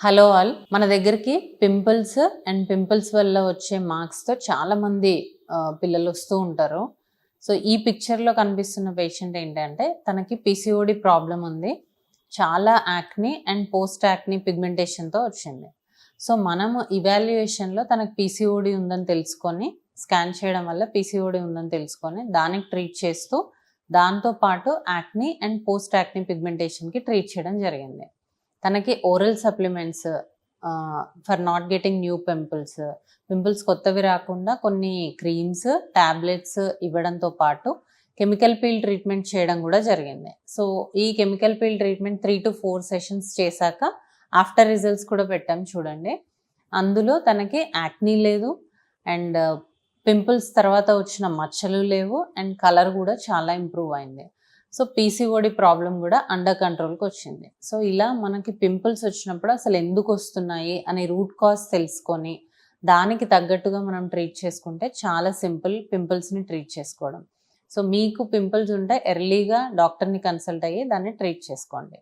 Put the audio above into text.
Hello all, మన దగ్గరికి pimples and pimples వల్ల వచ్చే మార్క్స్తో చాలామంది పిల్లలు వస్తూ ఉంటారు. సో ఈ పిక్చర్లో కనిపిస్తున్న పేషెంట్ ఏంటంటే తనకి పిసిఓడి ప్రాబ్లం ఉంది. చాలా యాక్ని అండ్ పోస్ట్ యాక్ని పిగ్మెంటేషన్తో వచ్చింది. సో మనము ఇవాల్యుయేషన్లో తనకు పిసిఓడి ఉందని తెలుసుకొని స్కాన్ చేయడం వల్ల పిసిఓడి ఉందని తెలుసుకొని దానికి ట్రీట్ చేస్తూ దాంతోపాటు యాక్ని అండ్ పోస్ట్ యాక్ని పిగ్మెంటేషన్కి ట్రీట్ చేయడం జరిగింది. తనకి oral supplements for not getting new pimples కొత్తవి రాకుండా కొన్ని క్రీమ్స్, ట్యాబ్లెట్స్ ఇవ్వడంతో పాటు కెమికల్ పీల్ ట్రీట్మెంట్ చేయడం కూడా జరిగింది. సో ఈ chemical peel treatment 3 to 4 sessions చేశాక ఆఫ్టర్ రిజల్ట్స్ కూడా పెట్టాం చూడండి. అందులో తనకి యాక్నీ లేదు అండ్ పింపుల్స్ తర్వాత వచ్చిన మచ్చలు లేవు అండ్ కలర్ కూడా చాలా ఇంప్రూవ్ అయింది. సో పీసీఓడి ప్రాబ్లం కూడా అండర్ కంట్రోల్కి వచ్చింది. సో ఇలా మనకి పింపుల్స్ వచ్చినప్పుడు అసలు ఎందుకు వస్తున్నాయి అనే రూట్ కాజ్ తెలుసుకొని దానికి తగ్గట్టుగా మనం ట్రీట్ చేసుకుంటే చాలా సింపుల్ పింపుల్స్ని ట్రీట్ చేసుకోవడం. సో మీకు పింపుల్స్ ఉంటే ఎర్లీగా డాక్టర్ని కన్సల్ట్ అయ్యి దాన్ని ట్రీట్ చేసుకోండి.